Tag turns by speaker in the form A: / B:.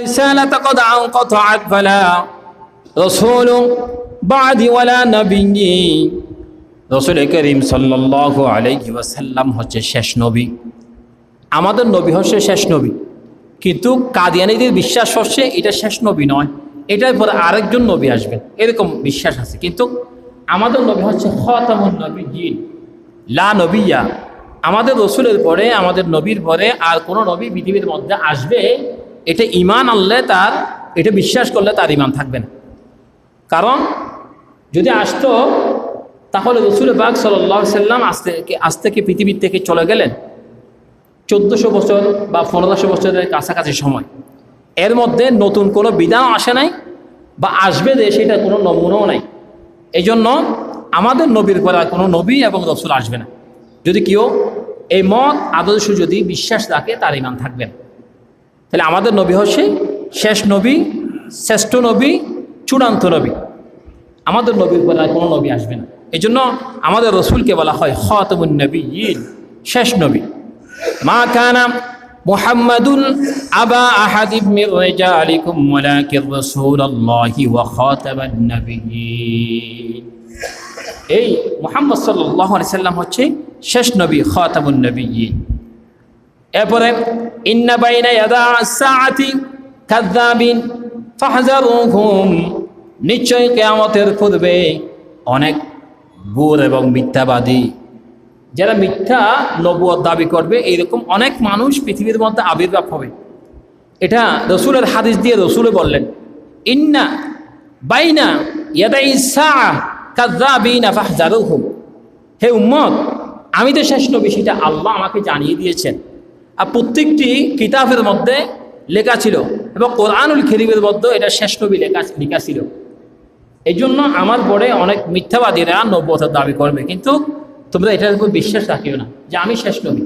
A: رسالة قد انقطعت فلا رسول بعد ولا نبي রাসূল করিম সাল্লাল্লাহু আলাইহি ওয়াসাল্লাম হচ্ছে শেষ নবী। আমাদের নবী হচ্ছে শেষ নবী, কিন্তু কাদিয়ানীদের বিশ্বাস হচ্ছে এটা শেষ নবী নয়, এটার পরে আরেকজন নবী আসবেন, এরকম বিশ্বাস আছে। কিন্তু আমাদের নবী হচ্ছে খাতামুন নবিয়্যিন লা নবিয়্যা। আমাদের রসুলের পরে, আমাদের নবীর পরে আর কোনো নবী পৃথিবীর মধ্যে আসবে, এটা ঈমান আনলে তার, এটা বিশ্বাস করলে তার ঈমান থাকবে না। কারণ যদি আসতো তাহলে রসুল পাক সাল্লাল্লাহু আলাইহি সাল্লাম আজ থেকে পৃথিবীর থেকে চলে গেলেন 1400 বছর বা 1500 বছরের কাছাকাছি সময়। এর মধ্যে নতুন কোনো বিধান আসে নাই বা আসবে যে সেটা কোনো নমুনাও নাই। এই জন্য আমাদের নবীর পরে আর কোনো নবী এবং রসুল আসবে না। যদি কেউ এই মত আদর্শ যদি বিশ্বাস রাখে তার ঈমান থাকবে না। তাহলে আমাদের নবী হচ্ছে শেষ নবী, শ্রেষ্ঠ নবী, চূড়ান্ত নবী। আমাদের নবীর পরে আর কোনো নবী আসবে না। এই জন্য আমাদের রসুলকে বলা হয় খাতামুন নবিয়্যিন, শেষ নবী। মা কানা মুহাম্মাদুন আবা আহাদিম মির রিজালিকুম ওয়ালাকিন রাসূলুল্লাহি ওয়া খাতামান নবিয়্যিন। এই মুহাম্মদ সাল্লাল্লাহু আলাইহি সাল্লাম হচ্ছে শেষ নবী, খাতামুন নবিয়্যিন। এরপরে ইন্না বাইনা ইয়াদা আস-সাআতি কাযাবিন ফাহযারুহুম, নিশ্চয় কিয়ামতের পূর্বে অনেক গুর এবং মিথ্যাবাদী, যারা মিথ্যা নবুয়ত দাবি করবে, এইরকম অনেক মানুষ পৃথিবীর মধ্যে আবির্ভাব হবে। এটা রসুলের হাদিস দিয়ে রসুলে বললেন, ইন্না বাইনা ইয়াদাই সাআ কাযাবিনা ফাহযারুহুম। হে উম্মত, আমি তো শেষ নবী, সেটা আল্লাহ আমাকে জানিয়ে দিয়েছেন। আর প্রত্যেকটি কিতাবের মধ্যে লেখা ছিল এবং কোরআনুল কারীমের মধ্যে এটা শেষ নবী লেখা ছিল। এই জন্য আমার পরে অনেক মিথ্যাবাদীরা নবুয়তের দাবি করবে, কিন্তু তোমরা এটার উপর বিশ্বাস রাখিও না যে আমি শেষ নবী।